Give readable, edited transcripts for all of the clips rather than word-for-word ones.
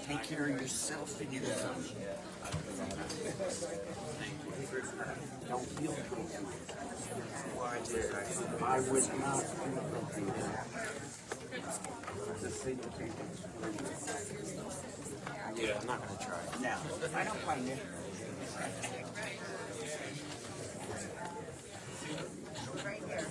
Take care of yourself and your family. Don't feel I would not do that. Yeah, I'm not going to try it. No, I don't find it. Right here.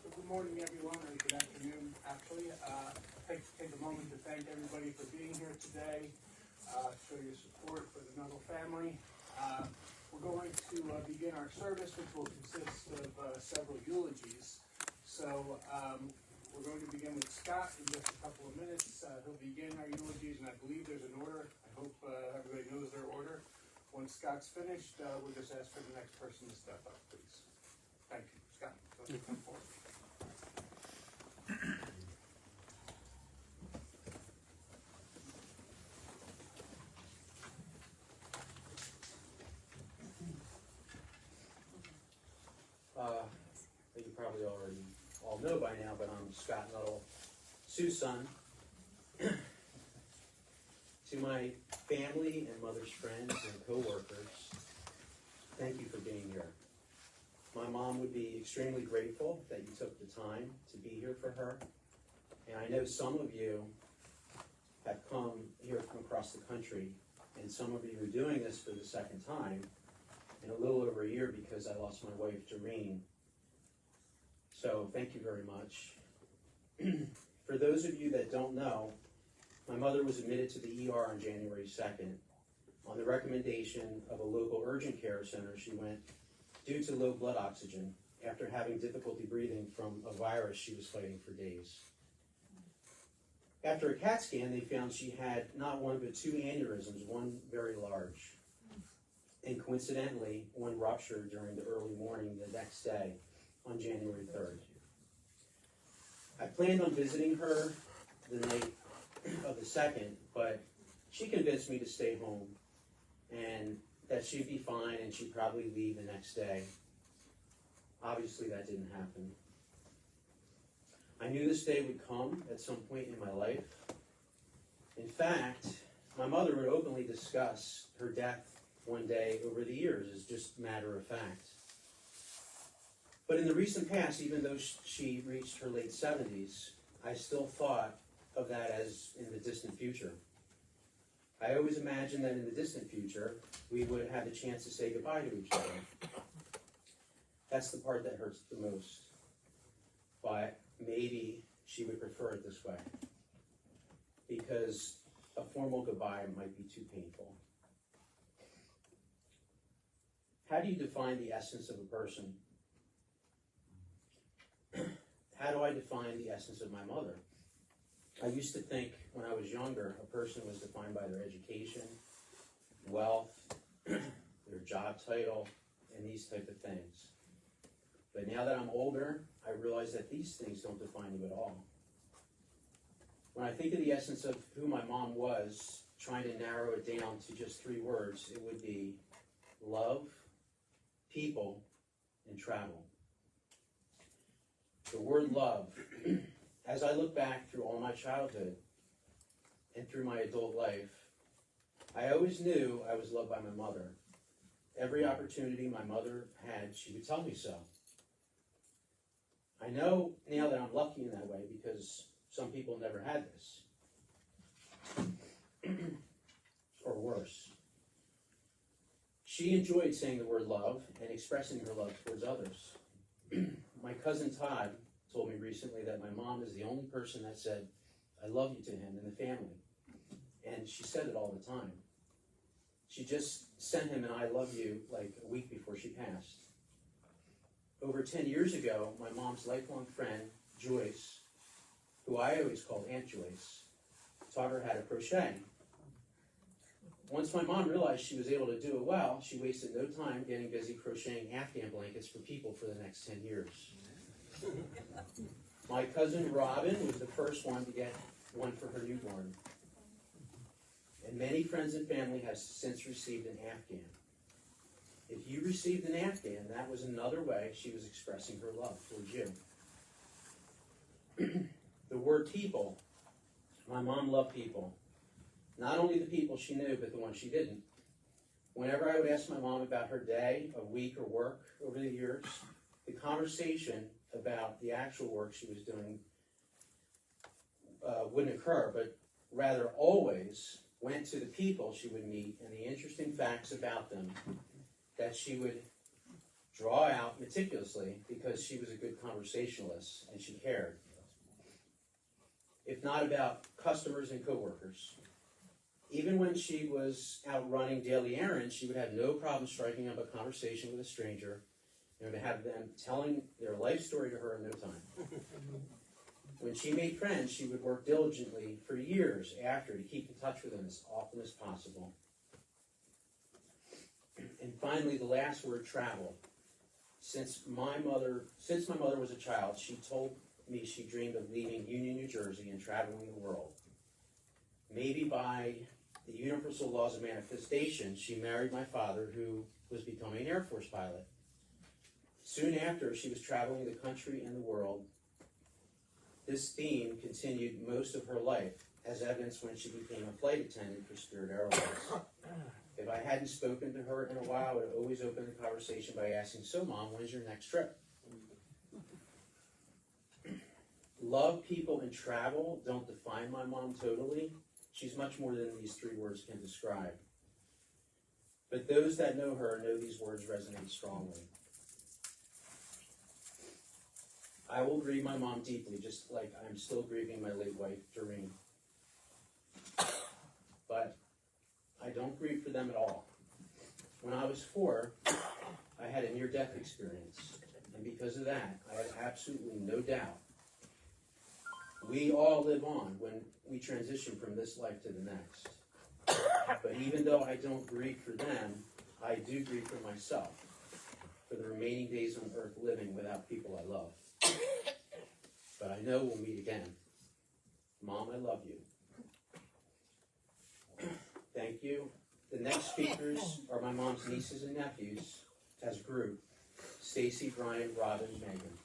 Good morning, everyone, or good afternoon, actually. Take a moment to thank everybody for being here today, show your support for the Nuttall family. We're going to begin our service, which will consist of several eulogies. So we're going to begin with Scott in just a couple of minutes. He'll begin our eulogies, and I believe there's an order. I hope everybody knows their order. Once Scott's finished, we'll just ask for the next person to step up, please. Thank you. Scott, go ahead and come forward. You probably already all know by now, but I'm Scott Nuttall, Sue's son. To my family and mother's friends and co-workers, thank you for being here. My mom would be extremely grateful that you took the time to be here for her. And I know some of you have come here from across the country, and some of you are doing this for the second time in a little over a year because I lost my wife, Doreen. So thank you very much. For those of you that don't know, my mother was admitted to the ER on January 2nd. On the recommendation of a local urgent care center, she went due to low blood oxygen after having difficulty breathing from a virus she was fighting for days. After a CAT scan, they found she had not one but two aneurysms, one very large. And coincidentally, one ruptured during the early morning the next day on January 3rd. I planned on visiting her the night of the 2nd, but she convinced me to stay home and that she'd be fine and she'd probably leave the next day. Obviously, that didn't happen. I knew this day would come at some point in my life. In fact, my mother would openly discuss her death one day over the years as just matter of fact. But in the recent past, even though she reached her late 70s, I still thought of that as in the distant future. I always imagined that in the distant future, we would have the chance to say goodbye to each other. That's the part that hurts the most. But maybe she would prefer it this way, because a formal goodbye might be too painful. How do you define the essence of a person? How do I define the essence of my mother? I used to think when I was younger, a person was defined by their education, wealth, their job title, and these type of things. But now that I'm older, I realize that these things don't define you at all. When I think of the essence of who my mom was, trying to narrow it down to just 3 words, it would be love, people, and travel. The word love, as I look back through all my childhood and through my adult life, I always knew I was loved by my mother. Every opportunity my mother had, she would tell me so. I know now that I'm lucky in that way because some people never had this. Or worse. She enjoyed saying the word love and expressing her love towards others. My cousin Todd told me recently that my mom is the only person that said, "I love you" to him in the family. And she said it all the time. She just sent him an "I love you" like a week before she passed. Over 10 years ago, my mom's lifelong friend, Joyce, who I always called Aunt Joyce, taught her how to crochet. Once my mom realized she was able to do it well, she wasted no time getting busy crocheting Afghan blankets for people for the next 10 years. My cousin Robin was the first one to get one for her newborn. And many friends and family have since received an Afghan. If you received an Afghan, that was another way she was expressing her love towards you. The word people. My mom loved people. Not only the people she knew, but the ones she didn't. Whenever I would ask my mom about her day, a week, or work over the years, the conversation about the actual work she was doing wouldn't occur, but rather always went to the people she would meet and the interesting facts about them that she would draw out meticulously because she was a good conversationalist and she cared. If not about customers and coworkers. Even when she was out running daily errands, she would have no problem striking up a conversation with a stranger and would have them telling their life story to her in no time. When she made friends, she would work diligently for years after to keep in touch with them as often as possible. And finally, the last word, travel. Since my mother was a child, she told me she dreamed of leaving Union, New Jersey and traveling the world. Maybe by the universal laws of manifestation, she married my father, who was becoming an Air Force pilot. Soon after, she was traveling the country and the world. This theme continued most of her life, as evidenced when she became a flight attendant for Spirit Airlines. If I hadn't spoken to her in a while, I would always open the conversation by asking, "So, Mom, when's your next trip?" Love, people, and travel don't define my mom totally. She's much more than these 3 words can describe. But those that know her know these words resonate strongly. I will grieve my mom deeply, just like I'm still grieving my late wife, Doreen. But I don't grieve for them at all. When I was 4, I had a near-death experience. And because of that, I have absolutely no doubt we all live on when we transition from this life to the next. But even though I don't grieve for them, I do grieve for myself, for the remaining days on earth living without people I love. But I know we'll meet again. Mom, I love you. Thank you. The next speakers are my mom's nieces and nephews as a group. Stacy, Brian, Robin, Megan.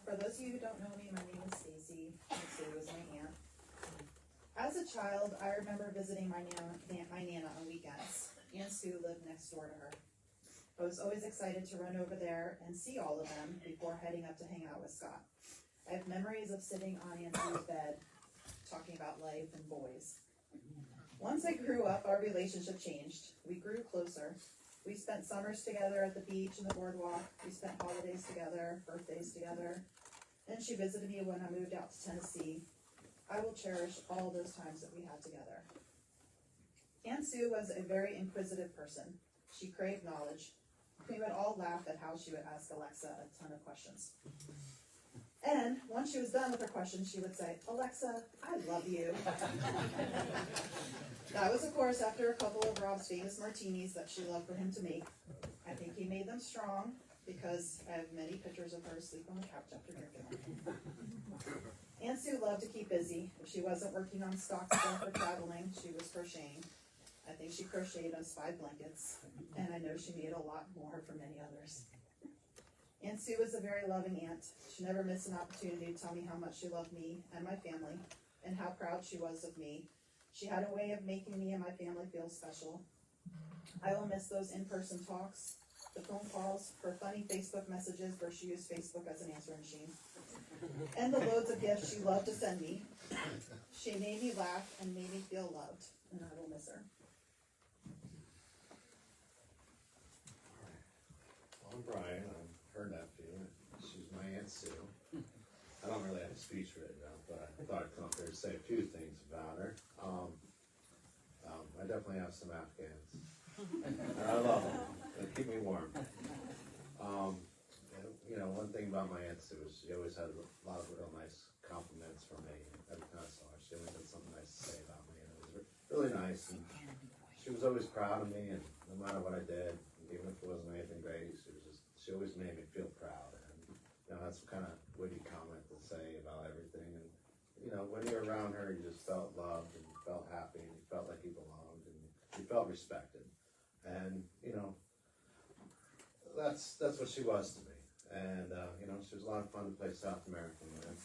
For those of you who don't know me, my name is Stacy, and Sue is my aunt. As a child, I remember visiting my Nana on weekends. Aunt Sue lived next door to her. I was always excited to run over there and see all of them before heading up to hang out with Scott. I have memories of sitting on Aunt Sue's bed, talking about life and boys. Once I grew up, our relationship changed. We grew closer. We spent summers together at the beach and the boardwalk. We spent holidays together, birthdays together. Then she visited me when I moved out to Tennessee. I will cherish all those times that we had together. Aunt Sue was a very inquisitive person. She craved knowledge. We would all laugh at how she would ask Alexa a ton of questions. And once she was done with her questions, she would say, "Alexa, I love you." That was, of course, after a couple of Rob's famous martinis that she loved for him to make. I think he made them strong because I have many pictures of her asleep on the couch after drinking them. Aunt Sue loved to keep busy. If she wasn't working on stock stuff or traveling, she was crocheting. I think she crocheted us 5 blankets, and I know she made a lot more for many others. Aunt Sue was a very loving aunt. She never missed an opportunity to tell me how much she loved me and my family, and how proud she was of me. She had a way of making me and my family feel special. I will miss those in-person talks, the phone calls, her funny Facebook messages where she used Facebook as an answering machine, and the loads of gifts she loved to send me. She made me laugh and made me feel loved, and I will miss her. Well, I'm Brian. I'm her nephew. She's my Aunt Sue. I don't really have a speech written out, but I thought I'd come up here to say a few things about her. I definitely have some Afghans. And I love them. They keep me warm. One thing about my Aunt Sue is she always had a lot of real nice compliments for me. Every time I saw her, she always had something nice to say about me. And it was really nice. And she was always proud of me, and no matter what I did, even if it wasn't anything great, she always made me feel proud. And that's the kind of witty comment to say about everything. And when you're around her, you just felt loved and you felt happy and you felt like you belonged and you felt respected. And that's what she was to me. And she was a lot of fun to play South American with.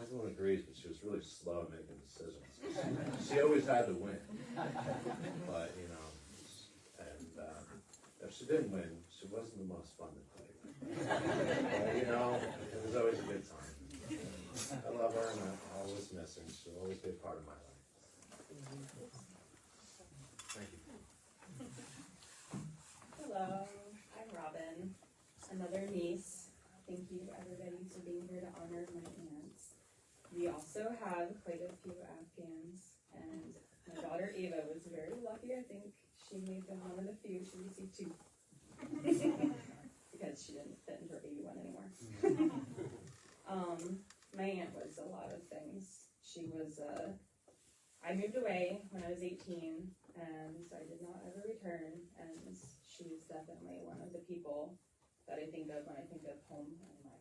Everyone agrees, but she was really slow at making decisions. She always had to win. But if she didn't win, she wasn't the most fun to play with. But, it was always a good time. I love her and I'll always miss her. She'll always be a part of my life. Thank you. Hello, I'm Robin, another niece. Thank you everybody for being here to honor my aunts. We also have quite a few Afghans, and my daughter Ava was very lucky. I think she made them one of the few to receive 2. Because she didn't fit into her baby one anymore. My aunt was a lot of things. She was, I moved away when I was 18, and I did not ever return, and she's definitely one of the people that I think of when I think of home and my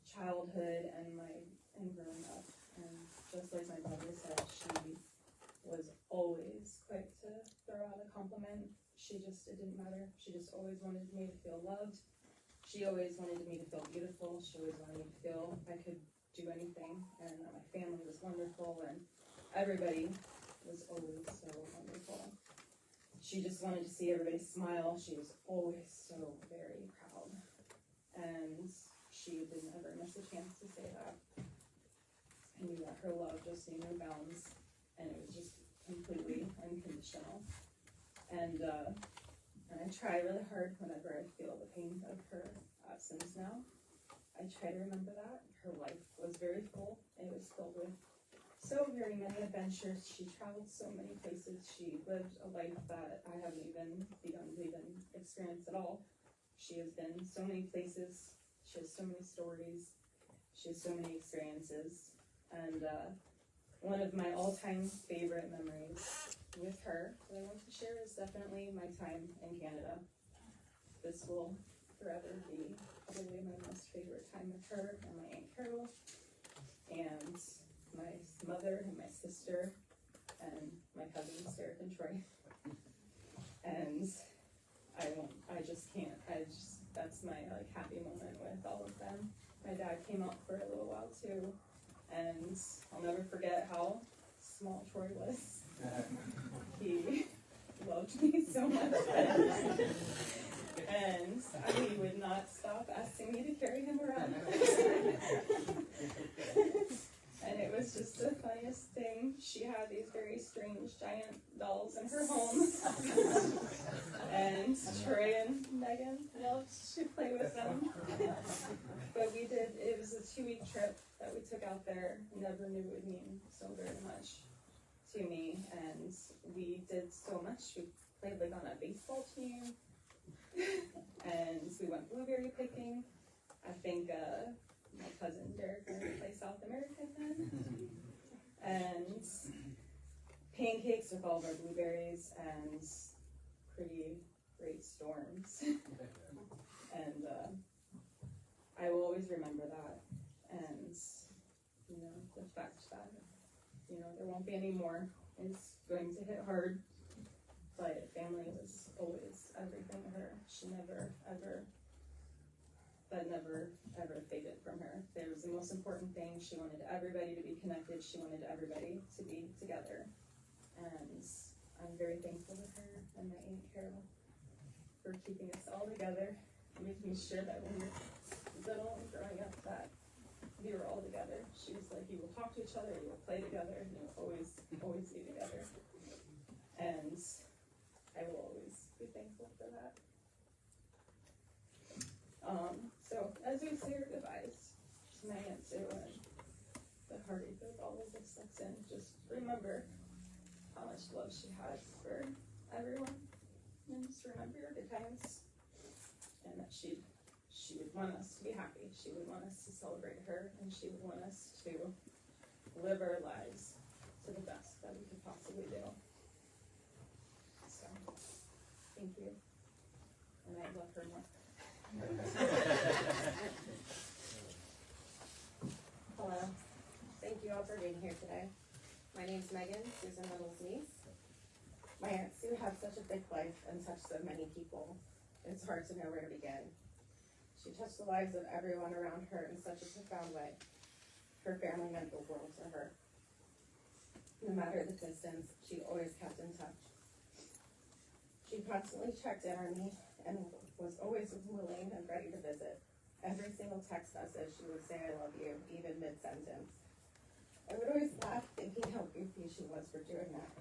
childhood and growing up. And just like my brother said, she was always quick to throw out a compliment. It didn't matter. She just always wanted me to feel loved. She always wanted me to feel beautiful. She always wanted me to feel I could do anything, and that my family was wonderful, and everybody was always so wonderful. She just wanted to see everybody smile. She was always so very proud. And and she didn't ever miss a chance to say that. I knew that her love just knew no bounds, and it was just completely unconditional. And I try really hard whenever I feel the pain of her absence now. I try to remember that. Her life was very full. It was filled with so very many adventures. She traveled so many places. She lived a life that I haven't even begun to even experience at all. She has been so many places. She has so many stories. She has so many experiences. And one of my all-time favorite memories with her that I want to share is definitely my time in Canada. This will forever be probably my most favorite time with her and my Aunt Carol and my mother and my sister and my cousins Derek and Troy. And that's my happy moment with all of them. My dad came out for a little while too, and I'll never forget how small Troy was. He loved me so much. And he would not stop asking me to carry him around. And it was just the funniest thing. She had these very strange giant dolls in her home. And Troy and Megan loved to play with them. But it was a 2-week trip that we took out there. Never knew it would mean so very much to me. And we did so much. We played on a baseball team. And we went blueberry picking. I think my cousin Derek went to play South America then. And pancakes with all of our blueberries and pretty great storms. And I will always remember that. And, the fact that, there won't be any more is going to hit hard. But family was always everything to her. She never, ever faded from her. It was the most important thing. She wanted everybody to be connected. She wanted everybody to be together. And I'm very thankful to her and my Aunt Carol for keeping us all together, making sure that when we were little and growing up that we were all together. She was like, you will talk to each other, you will play together, and you will always be together. And I will always be thankful for that. So as we say our goodbyes to my Aunt Sue and the heartache of all of this sets in, just remember how much love she had for everyone, and just remember your good times, and that she would want us to be happy. She would want us to celebrate her, and she would want us to live our lives to the best that we could possibly do. So, thank you, and I love her more. Hello. Thank you all for being here today. My name's Megan, Susan Nuttall's niece. My Aunt Sue had such a big life and touched so many people. It's hard to know where to begin. She touched the lives of everyone around her in such a profound way. Her family meant the world to her. No matter the distance, she always kept in touch. She constantly checked in on me and was always willing and ready to visit. Every single text message, she would say, I love you, even mid-sentence. I would always laugh thinking how goofy she was for doing that.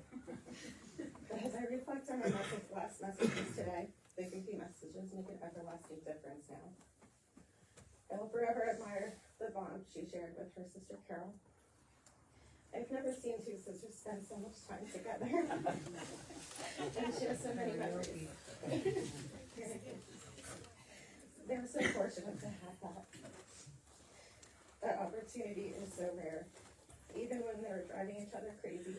But as I reflect on my last messages today, the goofy messages make an everlasting difference now. I will forever admire the bond she shared with her sister Carol. I've never seen two sisters spend so much time together. And share so many memories. They were so fortunate to have that. That opportunity is so rare. Even when they were driving each other crazy,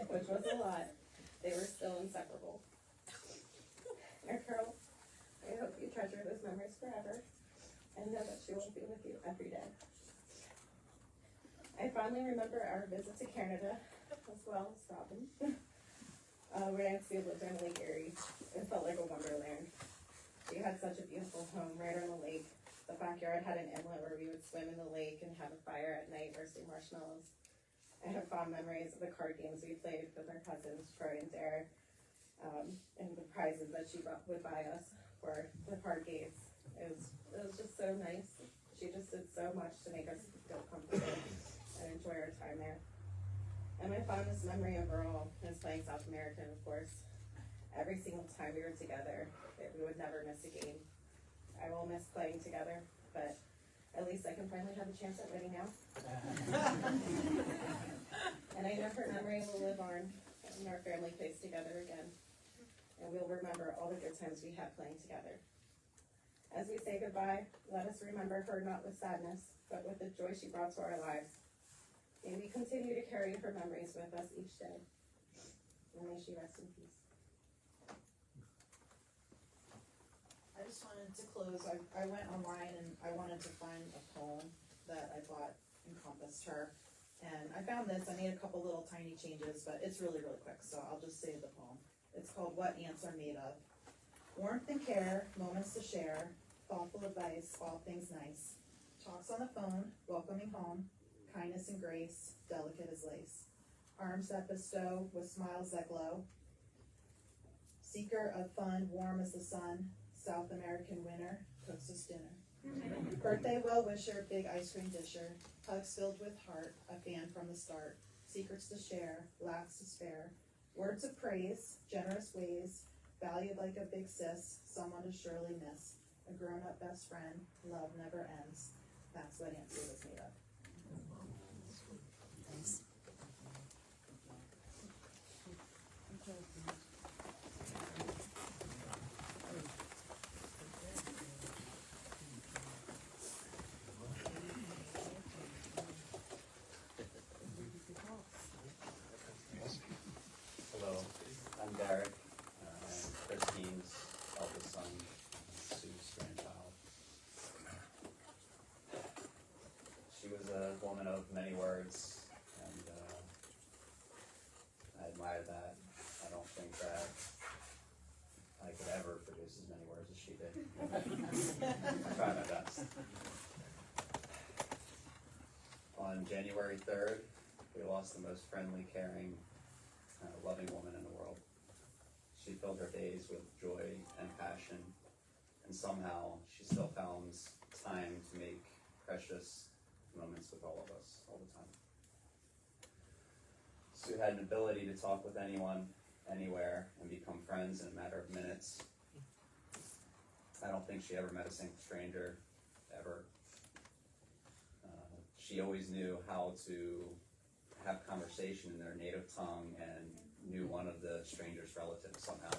which was a lot, they were still inseparable. And Carol, I hope you treasure those memories forever and know that she will be with you every day. I finally remember our visit to Canada as well as Robin. Where Aunt Sue lived in Lake Erie. It felt like a wonderland. She had such a beautiful home right on the lake. The backyard had an inlet where we would swim in the lake and have a fire at night roasting marshmallows. I have fond memories of the card games we played with our cousins, Troy and Derek, and the prizes that she would buy us for the card games. It was just so nice. She just did so much to make us feel comfortable and enjoy our time there. And my fondest memory overall is playing South American, of course. Every single time we were together, we would never miss a game. I will miss playing together, but at least I can finally have a chance at winning now. And I know her memory will live on when our family plays together again. And we'll remember all the good times we had playing together. As we say goodbye, let us remember her not with sadness, but with the joy she brought to our lives. May we continue to carry her memories with us each day. And may she rest in peace. I just wanted to close, I went online and I wanted to find a poem that I thought encompassed her. And I found this, I made a couple little tiny changes, but it's really, really quick, so I'll just say the poem. It's called What Ants Are Made Of. Warmth and care, moments to share, thoughtful advice, all things nice. Talks on the phone, welcoming home, kindness and grace, delicate as lace. Arms that bestow with smiles that glow. Seeker of fun, warm as the sun, South American winter, cooks us dinner. Birthday well-wisher, big ice cream disher, hugs filled with heart, a fan from the start, secrets to share, laughs to spare, words of praise, generous ways, valued like a big sis, someone to surely miss, a grown-up best friend, love never ends. That's what Aunt Sue was made of. Thanks. Hello, I'm Derek. I'm Christine's eldest son, Sue's grandchild. She was a woman of many words, and I admire that. I don't think that I could ever produce as many words as she did. I try my best. On January 3rd, we lost the most friendly, caring, loving woman in the world. She filled her days with joy and passion, and somehow she still found time to make precious moments with all of us all the time. Sue had an ability to talk with anyone, anywhere, and become friends in a matter of minutes. I don't think she ever met a single stranger, ever. She always knew how to have conversation in their native tongue and knew one of the stranger's relatives somehow.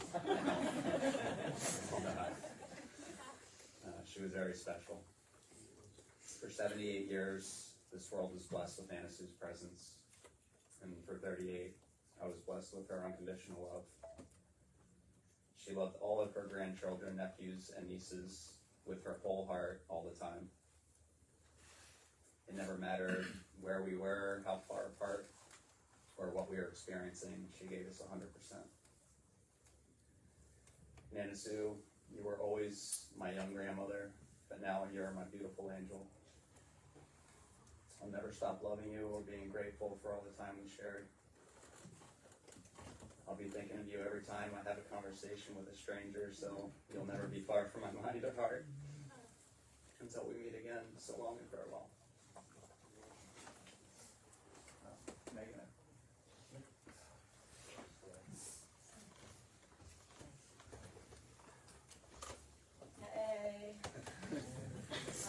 She was very special. For 78 years, this world was blessed with Anna Sue's presence. And for 38, I was blessed with her unconditional love. She loved all of her grandchildren, nephews, and nieces with her whole heart all the time. It never mattered where we were, how far apart, or what we were experiencing. She gave us 100%. Nana Sue, you were always my young grandmother, but now you're my beautiful angel. I'll never stop loving you or being grateful for all the time we shared. I'll be thinking of you every time I have a conversation with a stranger, so you'll never be far from my mind or heart. Until we meet again, so long and farewell. Megan. Hey.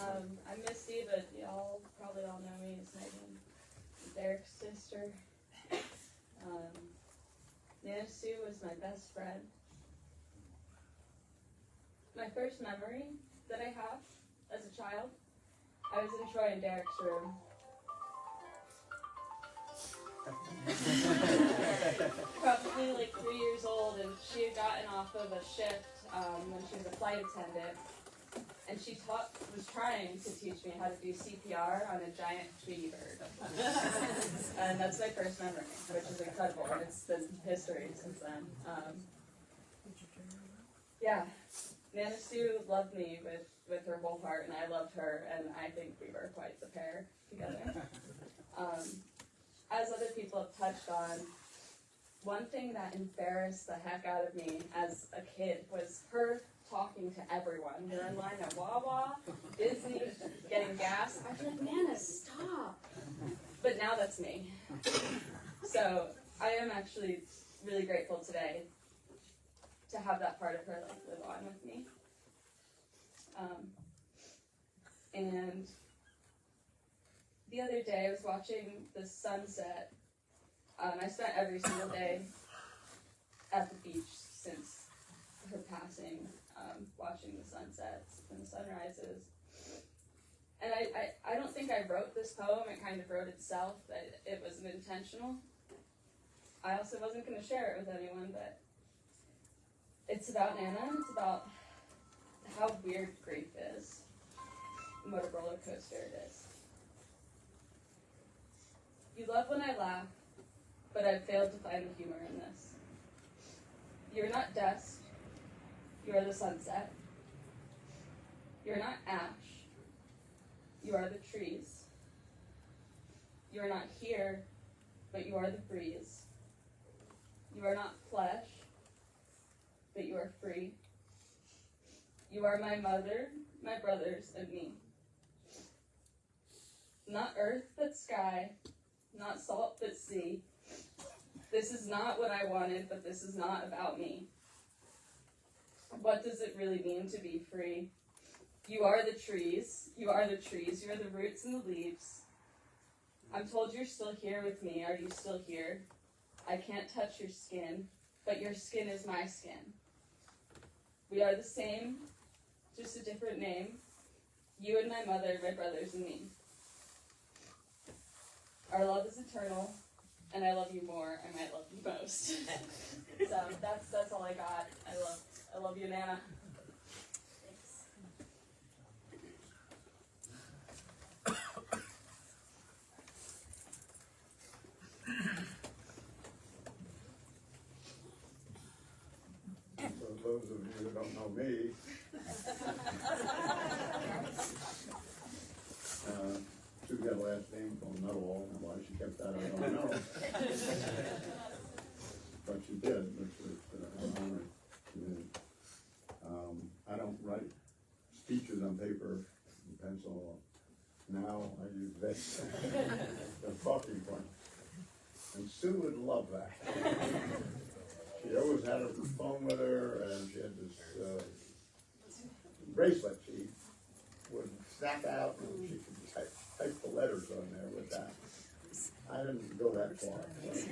I'm Misty, but y'all probably all know me as Megan, Derek's sister. Nana Sue was my best friend. My first memory that I have as a child, I was in Troy and Derek's room. Probably like 3 years old, and she had gotten off of a shift when she was a flight attendant, and she was trying to teach me how to do CPR on a giant Tweety bird. And that's my first memory, which is incredible, and it's been history since then. Yeah, Nana Sue loved me with her whole heart, and I loved her, and I think we were quite the pair together. As other people have touched on, one thing that embarrassed the heck out of me as a kid was her talking to everyone. We were in line at Wawa, Disney, getting gas. I'd be like, Nana, stop. But now that's me. So I am actually really grateful today to have that part of her live on with me. And the other day I was watching the sunset. I spent every single day at the beach since her passing, watching the sunsets and the sunrises. And I don't think I wrote this poem, it kind of wrote itself, that it wasn't intentional. I also wasn't going to share it with anyone, but it's about Nana, and it's about how weird grief is, and what a roller coaster it is. You love when I laugh, but I've failed to find the humor in this. You're not dust, you are the sunset. You're not ash, you are the trees. You are not here, but you are the breeze. You are not flesh, but you are free. You are my mother, my brothers, and me. Not earth, but sky, not salt, but sea. This is not what I wanted, but this is not about me. What does it really mean to be free? You are the trees, you are the trees, you are the roots and the leaves. I'm told you're still here with me. Are you still here? I can't touch your skin, but your skin is my skin. We are the same, just a different name. You and my mother, my brothers and me. Our love is eternal, and I love you more, I might love you most. So that's all I got. I love you, Nana. Thanks. For those of you who don't know me, she's got a last name called Nuttall, and why she kept that I don't know. But she did, which was an honor to me. I don't write speeches on paper and pencil. Now I use this, the talking point. And Sue would love that. She always had her phone with her, and she had this bracelet she would snap out, and she could type the letters on there with that. I didn't go that far. So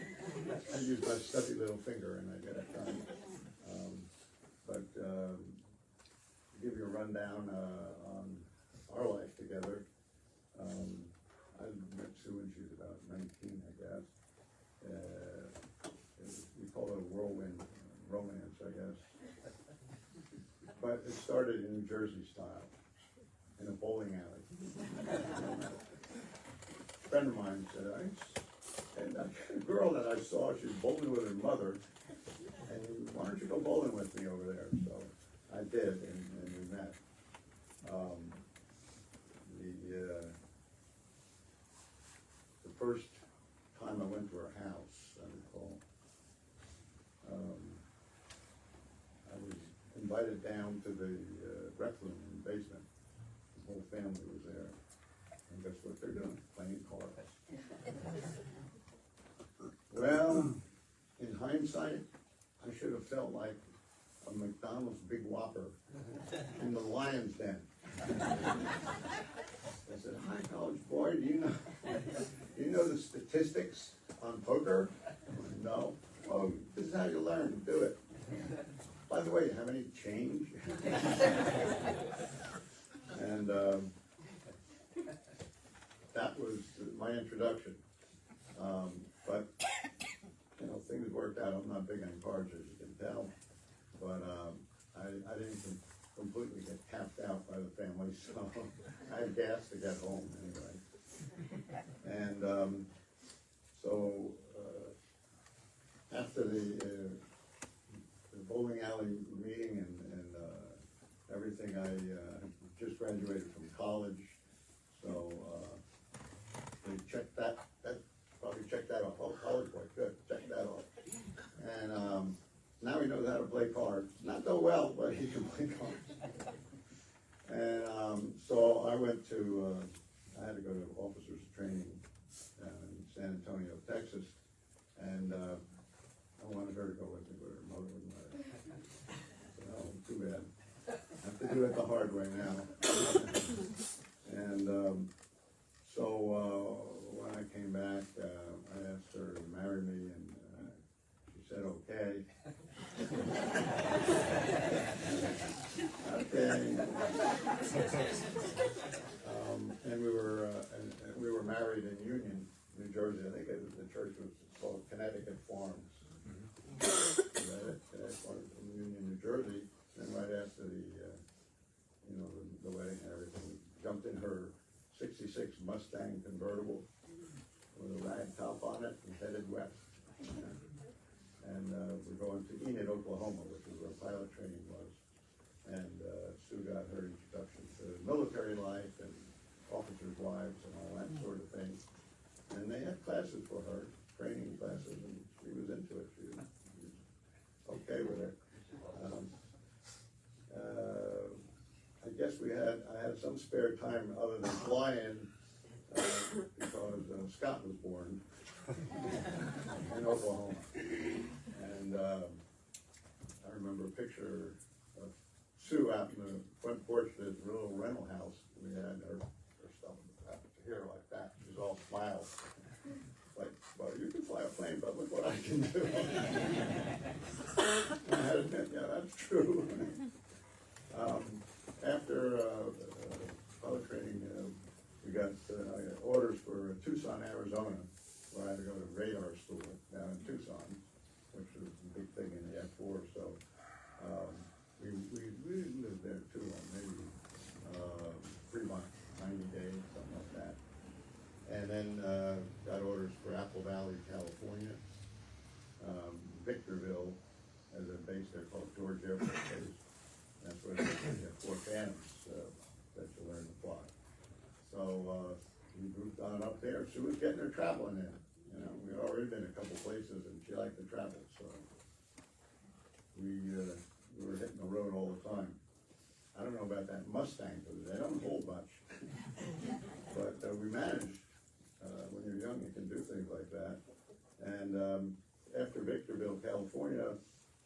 I used my stubby little finger, and I got it done. But to give you a rundown on our life together, I met Sue when she was about 19, I guess. We call it a whirlwind romance, I guess. But it started in New Jersey style, in a bowling alley. A friend of mine said, and a girl that I saw, she was bowling with her mother, and why don't you go bowling with me over there? So I did, and we met. The first time I went to her house, I recall, I was invited down to the rec room in the basement. The whole family was there. And guess what they're doing? Playing cards. Well, in hindsight, I should have felt like a McDonald's Big Whopper in the lion's den. I said, "Hi, college boy, do you know the statistics on poker?" "No." "Oh, this is how you learn. Do it. By the way, have any change?" And that was my introduction. But things worked out. I'm not big on cards, as you can tell, but I didn't completely get tapped out by the family, so I had gas to get home anyway. And so after the bowling alley meeting and everything, I just graduated from college, so they checked that probably checked that off. Oh, college boy, good, check that off. And, now he knows how to play cards. Not so well, but he can play cards. And, so I went to, I had to go to officers training down in San Antonio, Texas. And, I wanted her to go with me, but her mother wouldn't let her. So, too bad. I have to do it the hard way now. And, so, when I came back, I asked her to marry me, and she said, okay. Okay. And we were married in Union, New Jersey. I think the church was called Connecticut Farms. Connecticut Farms in Union, New Jersey. Then right after the wedding and everything, we jumped in her '66 Mustang convertible with a rag top on it and headed west. And we're going to Enid, Oklahoma, which is where pilot training was. And Sue got her introduction to military life and officers' wives and all that sort of thing. And they had classes for her, training classes, and she was into it. She was okay with it. I guess I had some spare time other than flying because Scott was born in Oklahoma. And I remember a picture of Sue out in the front porch of this little rental house. We had her stuff up to here like that. She was all smiles. Like, well, you can fly a plane, but look what I can do. I had to admit, yeah, that's true. After pilot training, we got orders for Tucson, Arizona, where I had to go to radar school down in Tucson, which was a big thing in the F4. So we lived there too, maybe 3 months, 90 days, something like that. And then got orders for Apple Valley, California, Victorville, as a base there called George Air Force Base. That's where they have 4 Phantoms that you learn to fly. So we moved on up there. She was getting her traveling in. You know, we'd already been a couple places, and she liked to travel. So we were hitting the road all the time. I don't know about that Mustang, because they don't hold much. But we managed. When you're young, you can do things like that. And after Victorville, California,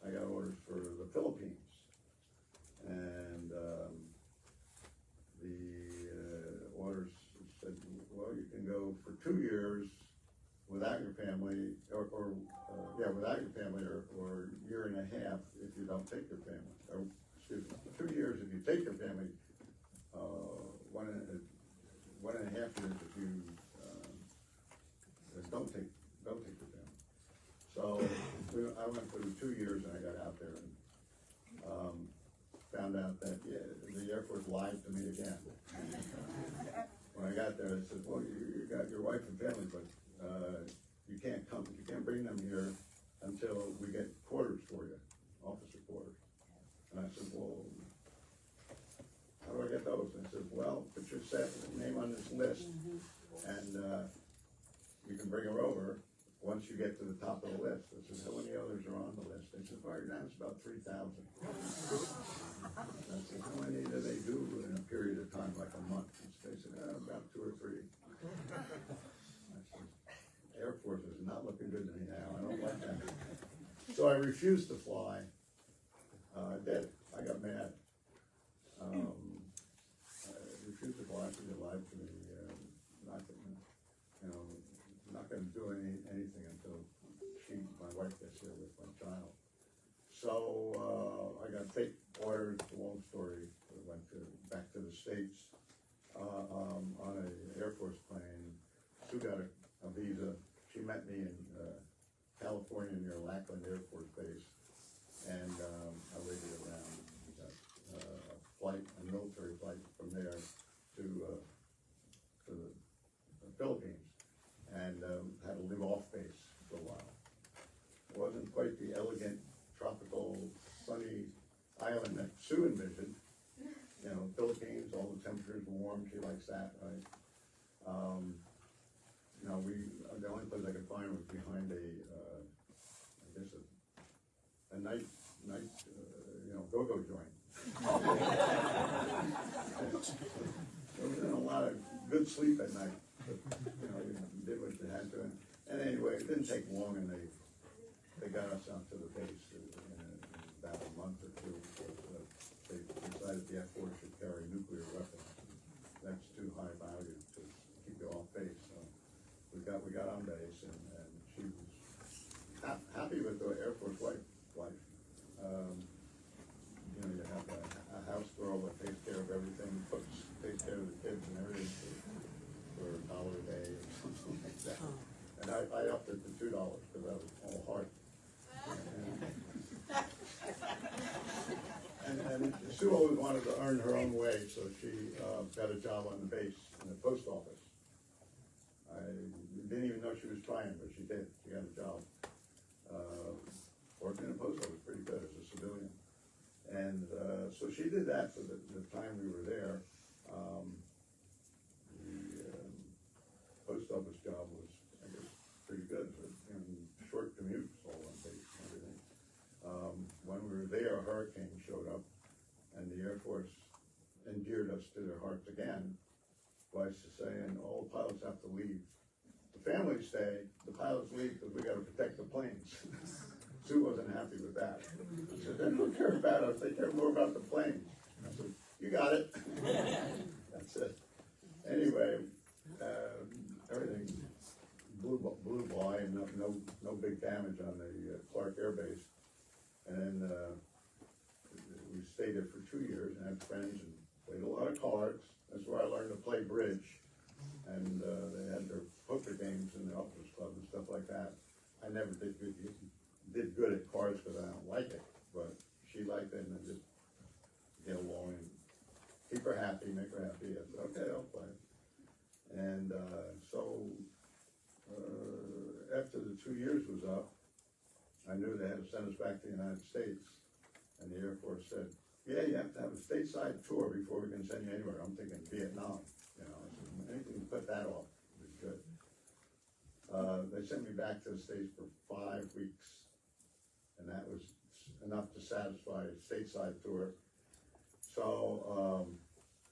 I got orders for the Philippines. And the orders said, well, you can go for 2 years without your family, without your family, or a year and a half if you don't take your family. Or, excuse me, 2 years if you take your family, 1.5 years if you don't take your family. So I went for the 2 years, and I got out there and found out that the Air Force lied to me again. When I got there, they said, well, you got your wife and family, but you can't bring them here until we get quarters for you, officer quarters. And I said, well, how do I get those? And they said, well, put your name on this list, and you can bring her over once you get to the top of the list. I said, how many others are on the list? They said, right now it's about 3,000. I said, how many do they do in a period of time, like a month? They said, about 2 or 3. I said, Air Force is not looking good to me now. I don't like that. So I refused to fly. I did. I got mad. I refused to fly because they lied to me. Not going to do anything until my wife gets here with my child. So I got fake orders. Long story. I went back to the States on an Air Force plane. Sue got a visa. She met me in California near Lackland Air Force Base, and I waited around. We got a military flight from there to the Philippines. And had to live off base for a while. It wasn't quite the elegant, tropical, sunny island that Sue envisioned. You know, Philippines, all the temperatures were warm. She likes that, right? The only place I could find was behind a go-go joint. So we did a lot of good sleep at night, but, you did what you had to. And anyway, it didn't take long, and they got us out to the base in about a month or two, because they decided the F-4 should carry nuclear weapons. That's too high value to keep you off base, so we got on base, and she was happy with the Air Force life. You have a house girl that takes care of everything, takes care of the kids and everything for $1 a day or something like that. And I upped it to $2 because I was all heart. And Sue always wanted to earn her own way, so she got a job on the base in the post office. I didn't even know she was trying, but she did. She got a job. Working in the post office pretty good as a civilian. And so she did that for the time we were there. The post office job was, I guess, pretty good, but short commutes all on base and everything. When we were there, a hurricane showed up, and the Air Force endeared us to their hearts again by saying all pilots have to leave. The families stay, the pilots leave because we got to protect the planes. Sue wasn't happy with that. She said, they don't care about us, they care more about the planes. I said, you got it. That's it. Anyway, everything blew by, and no big damage on the Clark Air Base. And we stayed there for 2 years and had friends and played a lot of cards. That's where I learned to play bridge. And they had their poker games in the officers club and stuff like that. I never did good at cards because I don't like it, but she liked it, and I just get along and keep her happy, make her happy. I said, okay, I'll play. And so after the 2 years was up, I knew they had to send us back to the United States, and the Air Force said, yeah, you have to have a stateside tour before we can send you anywhere. I'm thinking Vietnam, I said, anything to put that off was good. They sent me back to the States for 5 weeks, and that was enough to satisfy a stateside tour. So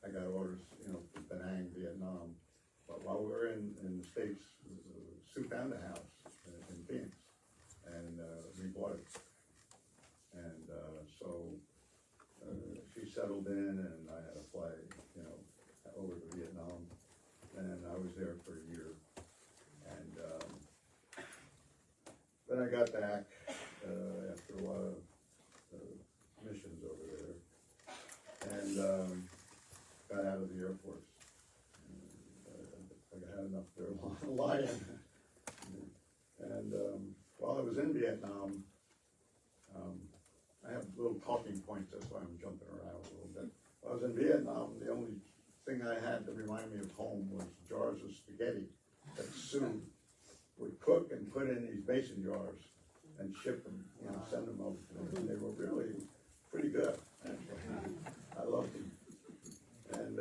I got orders, for Penang, Vietnam. But while we were in the States, Sue found a house in Phoenix, and we bought it. And so she settled in, and I had to fly, over to Vietnam. And I was there for a year. And then I got back after a lot of missions over there, and got out of the Air Force. I had enough there lying. And while I was in Vietnam, I have little talking points, that's why I'm jumping around a little bit. While I was in Vietnam, the only thing I had to remind me of home was jars of spaghetti that Sue would cook and put in these mason jars and ship them, send them over to them. And they were really pretty good, actually. I loved them. And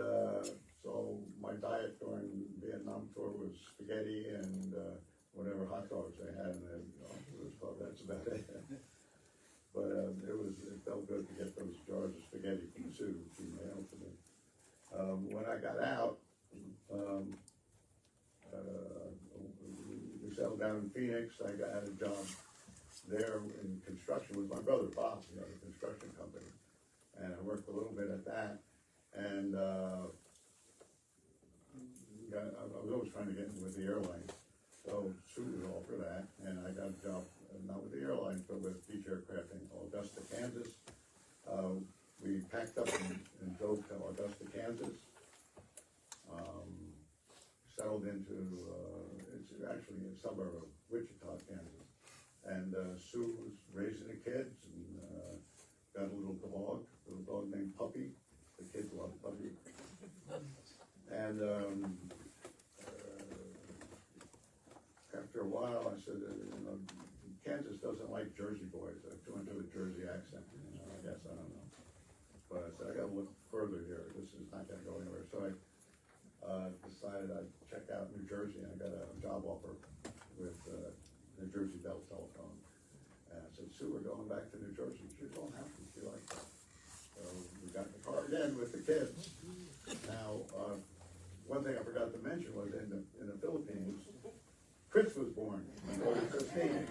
so my diet during the Vietnam tour was spaghetti and whatever hot dogs they had in the officers club. That's about it. But it felt good to get those jars of spaghetti from Sue. She mailed to me. When I got out, we settled down in Phoenix. I had a job there in construction with my brother Bob, a construction company, and I worked a little bit at that. And I was always trying to get in with the airlines, so Sue was all for that, and I got a job not with the airlines but with Beach Aircraft in Augusta, Kansas. We packed up and drove to Augusta, Kansas. Settled into it's actually a suburb of Wichita, Kansas, and Sue was raising the kids and got a little dog named Puppy. The kids love Puppy. And after a while, I said, Kansas doesn't like Jersey boys. I went to a Jersey accent, I guess, I don't know. But I said, I gotta look further here. This is not gonna go anywhere. So I decided I'd check out New Jersey, and I got a job offer with New Jersey Bell Telephone. And I said, said, Sue, we're going back to New Jersey. She was all happy, she liked that. So we got in the car again with the kids. Now, one thing I forgot to mention was in the Philippines, Chris was born, my daughter Christine.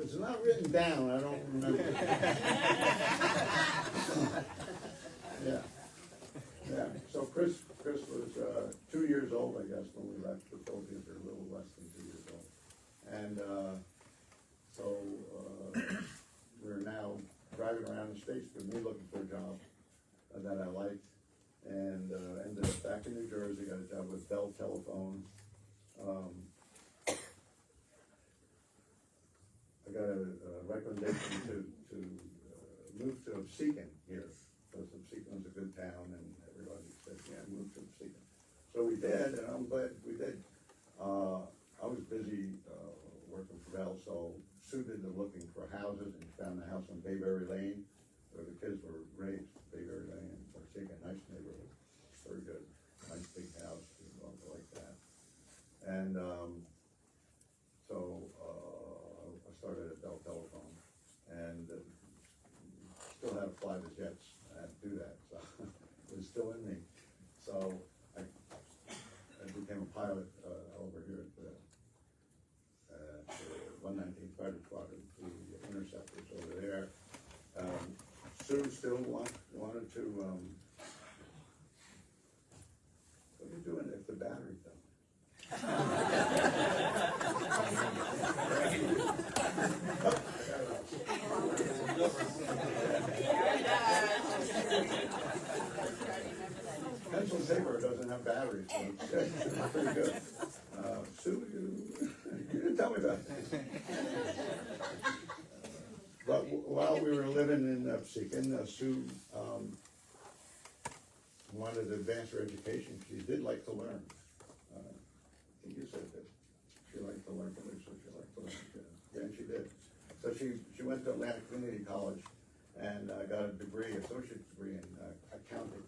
It's not written down, I don't remember. Yeah, so Chris was 2 years old, I guess, when we left the Philippines, or a little less than 2 years old. And so we're now driving around the States with me looking for a job that I liked, and ended up back in New Jersey, got a job with Bell Telephone. I got a recommendation to move to Absecon here, because Absecon's a good town, and everybody said, yeah, move to Absecon. So we did, and I'm glad we did. I was busy working for Bell, so Sue did the looking for houses, and found a house on Bayberry Lane, where the kids were raised. Bayberry Lane in Absecon, nice neighborhood, very good, nice big house, like that. And so I started at Bell Telephone, and still had to fly the jets. I had to do that, so it was still in me. So I became a pilot over here at the 119th Fighter Squadron, the interceptors over there. Sue still wanted to. What are you doing if the battery's done? Pencil and paper doesn't have batteries, so it's pretty good. Sue, you didn't tell me that. But while we were living in Absecon, Sue wanted to advance her education. She did like to learn. I think you said that she liked to learn, so she liked to learn. Yeah, and she did. So she went to Atlantic Community College and got a degree, associate degree in accounting.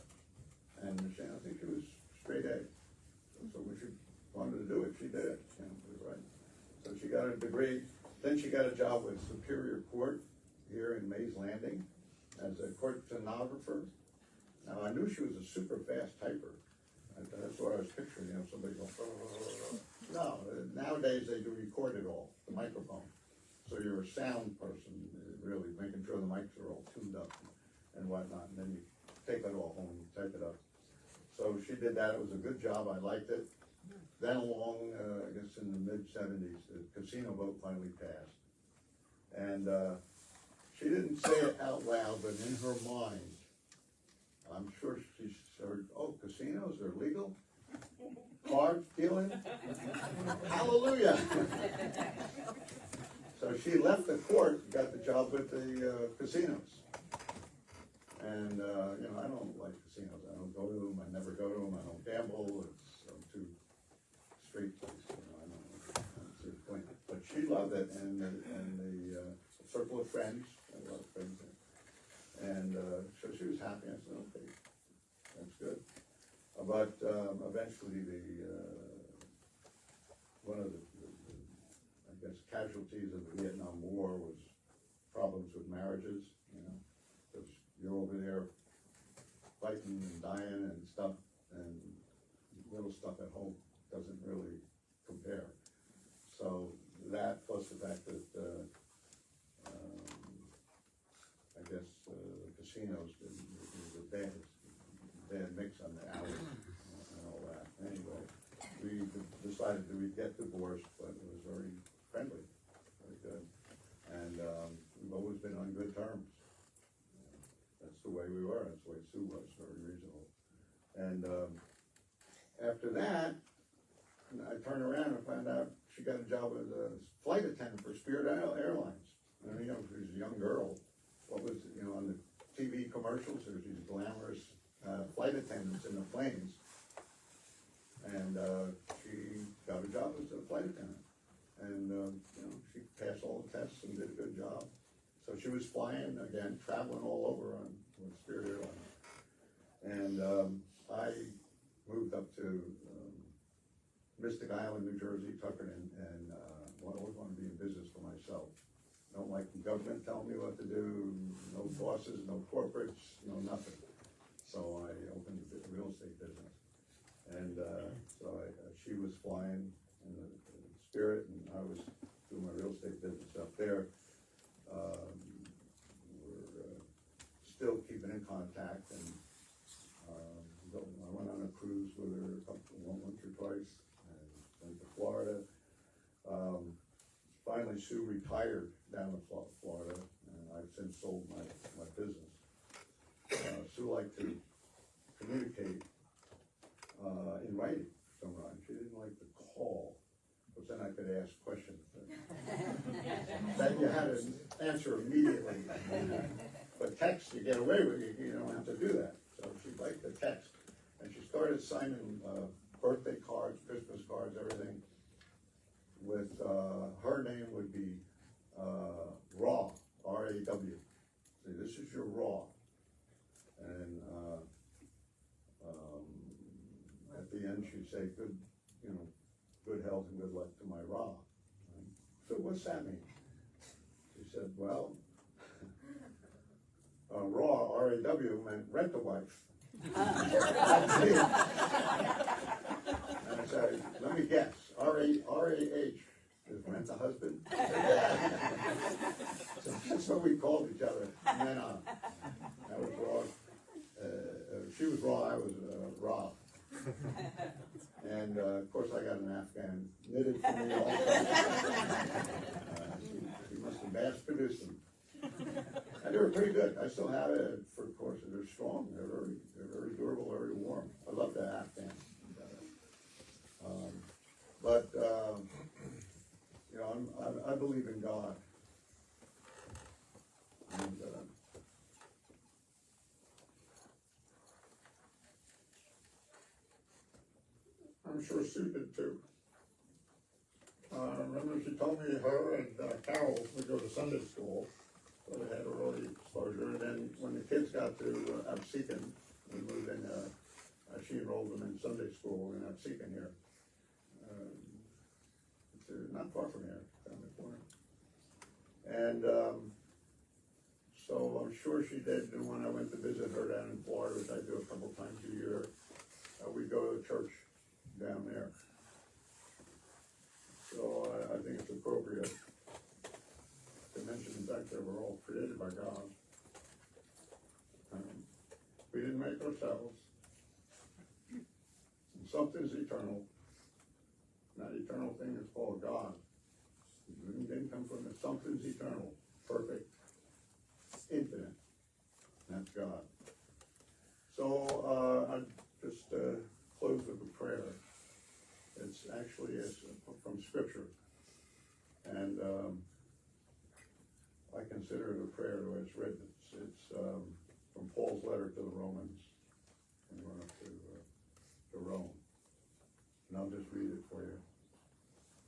And I think she was straight A. So when she wanted to do it, she did it. It was right. So she got a degree. Then she got a job with Superior Court here in Mays Landing as a court stenographer. Now I knew she was a super fast typer. That's what I was picturing, somebody going, no, nowadays they do record it all, the microphone. So you're a sound person, really making sure the mics are all tuned up and whatnot, and then you take it all home and type it up. So she did that, it was a good job, I liked it. Then along, I guess in the mid-70s, the casino vote finally passed. And she didn't say it out loud, but in her mind, I'm sure she heard, oh, casinos are legal? Card dealing? Hallelujah! So she left the court, got the job with the casinos. And, I don't like casinos. I don't go to them, I never go to them, I don't gamble, I'm too straight place, I don't see the point. But she loved it, and the circle of friends, I love friends. And so she was happy. I said, okay, that's good. But eventually, one of the I guess casualties of the Vietnam War was problems with marriages. Because you're over there fighting and dying and stuff, and little stuff at home doesn't really compare. So that plus the fact that I guess the casinos, the bad mix on the hours and all that. Anyway, we decided that we'd get divorced, but it was very friendly, very good. And we've always been on good terms. That's the way we were, that's the way Sue was, very reasonable. And after that, I turned around and found out she got a job as a flight attendant for Spirit Airlines. And she was a young girl. What was, on the TV commercials, there's these glamorous flight attendants in the planes. And she got a job as a flight attendant. And, she passed all the tests and did a good job. So she was flying, again, traveling all over with Spirit Airlines. And I moved up to Mystic Island, New Jersey, Tuckerton, and always want to be in business for myself. Don't like the government telling me what to do, no bosses, no corporates, no nothing. So I opened a real estate business. And she was flying in the Spirit, and I was doing my real estate business up there. We're still keeping in contact, and I went on a cruise with her once or twice, and went to Florida. Finally, Sue retired down in Florida, and I've since sold my business. Sue liked to communicate in writing sometimes. She didn't like to call, but then I could ask questions that you had to answer immediately. But text, you get away with it, you don't have to do that. So she liked the text. And she started signing birthday cards, Christmas cards, everything. With her name would be Raw, R-A-W. See, this is your Raw. And at the end she'd say, good health and good luck to my Raw. So what's that mean? She said, well, Raw, R-A-W, meant rent a wife. That's me. And I said, let me guess, R-A-H is rent a husband? So that's what we called each other from then on. That was Raw. She was Raw, I was Raw. And of course I got an Afghan knitted for me also. She must have mass produced them. And they were pretty good. I still have it. Of course, they're strong. They're very durable, very warm. I love the Afghan. I believe in God. And I'm sure Sue did too. Remember she told me her and Carol would go to Sunday school, so they had early exposure. And then when the kids got to Absecon, we moved in, she enrolled them in Sunday school in Absecon here. It's not far from here, down the corner. And so I'm sure she did. And when I went to visit her down in Florida, which I do a couple times a year, we'd go to the church down there. So I think it's appropriate to mention the fact that we're all created by God. We didn't make ourselves. And something's eternal. That eternal thing is called God. We didn't come from it. Something's eternal, perfect, infinite. That's God. So I just close with a prayer. It's actually from Scripture. And I consider it a prayer the way it's written. It's from Paul's letter to the Romans. And we're up to Rome. And I'll just read it for you.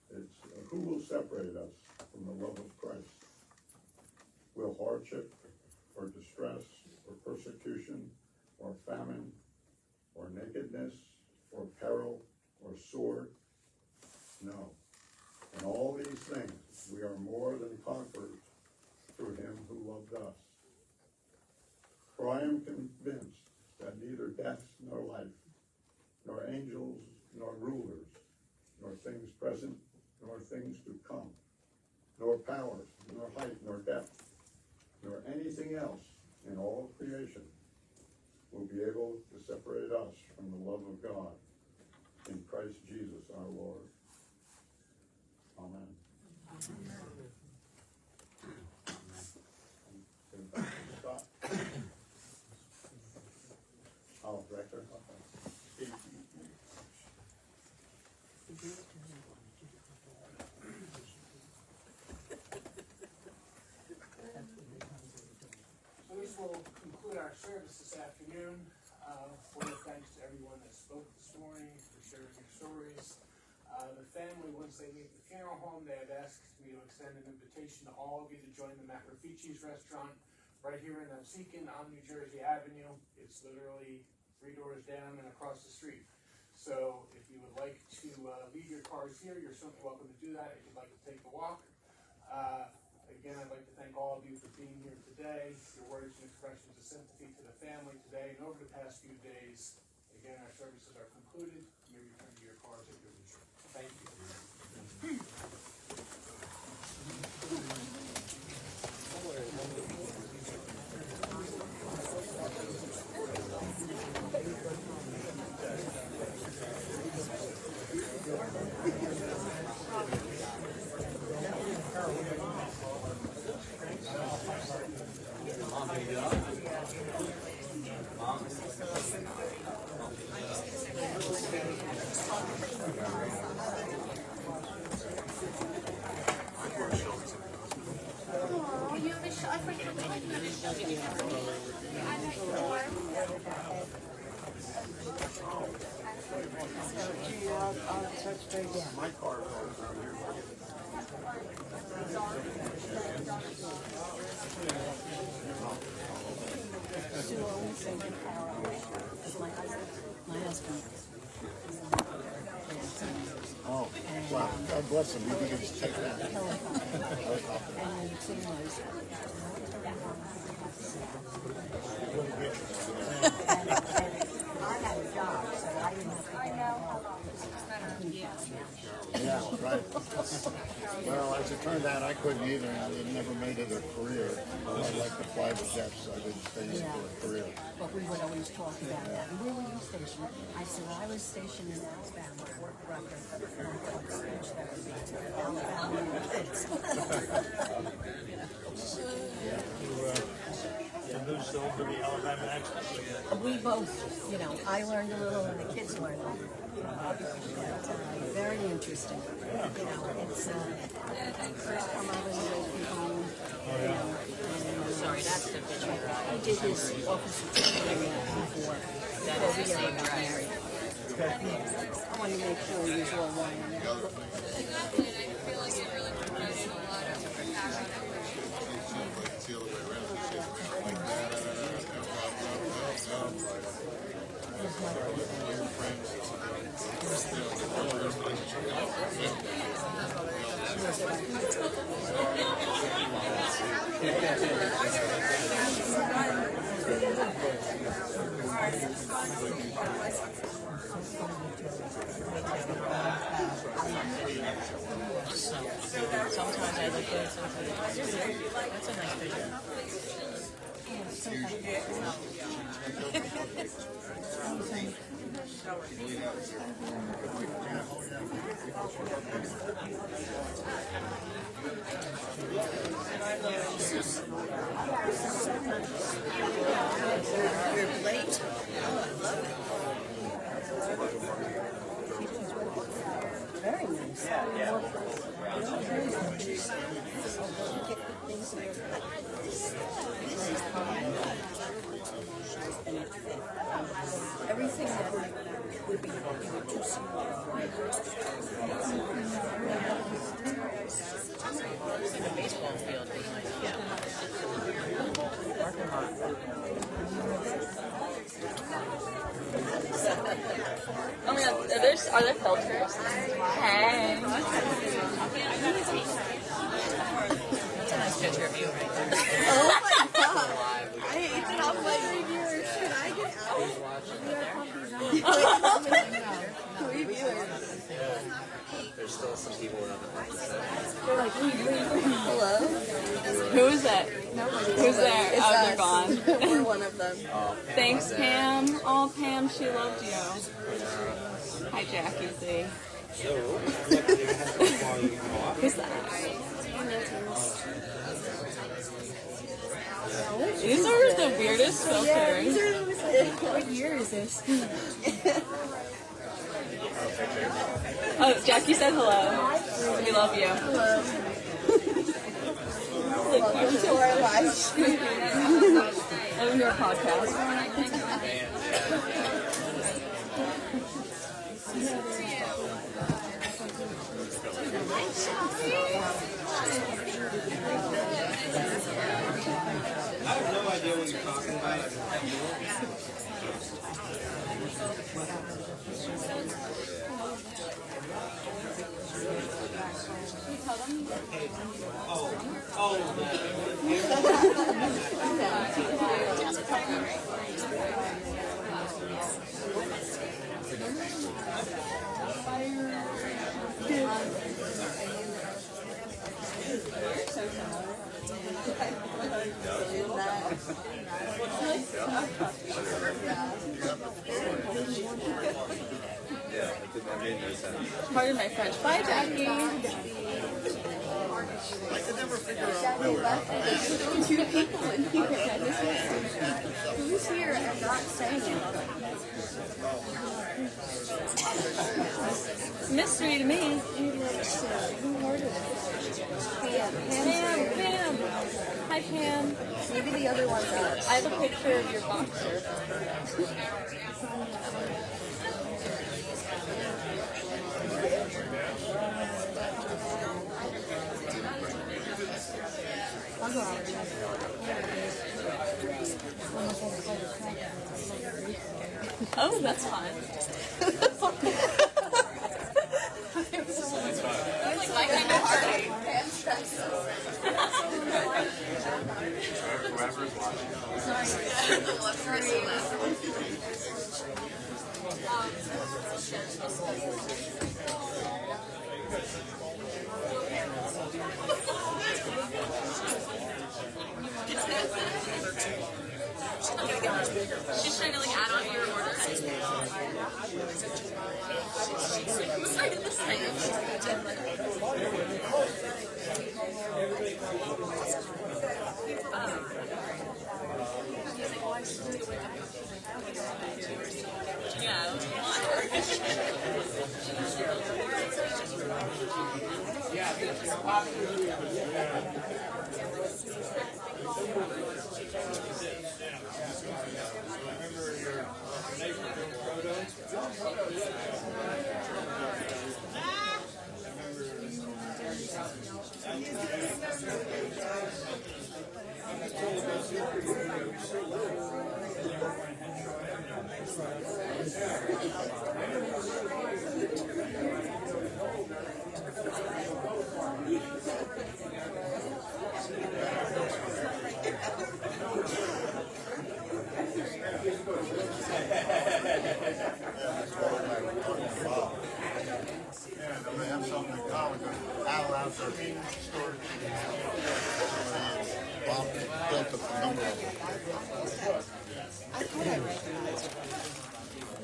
It's, who will separate us from the love of Christ? Will hardship, or distress, or persecution, or famine, or nakedness, or peril, or sword? No. In all these things, we are more than conquerors through him who loved us. For I am convinced that neither death nor life, nor angels, nor rulers, nor things present, nor things to come, nor powers, nor height, nor depth, nor anything else in all creation will be able to separate us from the love of God in Christ Jesus our Lord. Amen. Scott? Oh, Rector? Okay. So this will conclude our service this afternoon. For thanks to everyone that spoke this morning for sharing their stories. The family, once they leave the funeral home, they have asked me to extend an invitation to all of you to join the Macrofici's restaurant right here in Absecon on New Jersey Avenue. It's literally 3 doors down and across the street. So if you would like to leave your cards here, you're certainly welcome to do that if you'd like to take a walk. Again, I'd like to thank all of you for being here today. Your words and expressions of sympathy to the family today and over the past few days. Again, our services are concluded. You may return to your cars at your leisure. Thank you. My car goes around here. Oh, wow, God bless him, you can just take that. And the thing was, I had a job, so I didn't have to. I know how long. Yeah, right. Well, as it turned out, I couldn't either, and I never made it a career. I'd like to fly the jets, so I didn't stay in for a career. But we would always talk about that. And where were you stationed? I said, I was stationed in Alabama, Fort Rucker, speech therapy. Alabama kids. We both, you know, I learned a little and the kids learned a little. Very interesting. You know, it's first time I was away from home. You know, and, sorry, that's the picture. I did his officer training before we ever got married. I wanted to make sure he was all right. Sometimes I look good, sometimes that's a nice picture. You're late. Very nice. Everything that would be too small. In the baseball field behind, yeah. Parking lot. Oh my god, are there filters? Hey. That's a nice picture of you right there. Oh my god! I hate it. I'm like, reviewers, should I get out? Reviewers. There's still some people who haven't left the set. They're like, hello? Who is it? Nobody. Who's there? It's Oh, they're us. gone. We're one of them. Thanks, Pam. Oh, Pam, she loved you. Hi, Jackie Z. Who's that? These are the weirdest filters. What year is this? Oh, Jackie said hello. We love you. Hello. Welcome to our live stream. Welcome to our podcast. I have no idea what you're talking about. Pardon my French. Bye, Jackie. Two people in here. Who's here and not saying it? Mystery to me. Who ordered it? Pam, Pam. Hi, Pam. Maybe the other one's out. I have a picture of your boxer. I'll go out. Oh, that's fun. That's like my kind of party. She's trying to like add on to your order. Who's right at this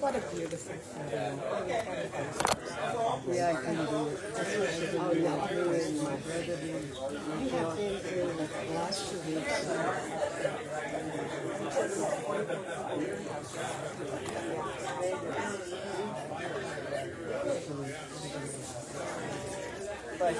What a beautiful photo. Yeah, I can do it. Oh, yeah, you and my brother. You have been here the last 2 weeks. But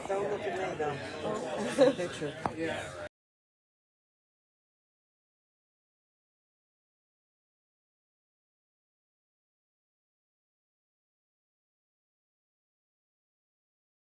Don't look at me though. Picture.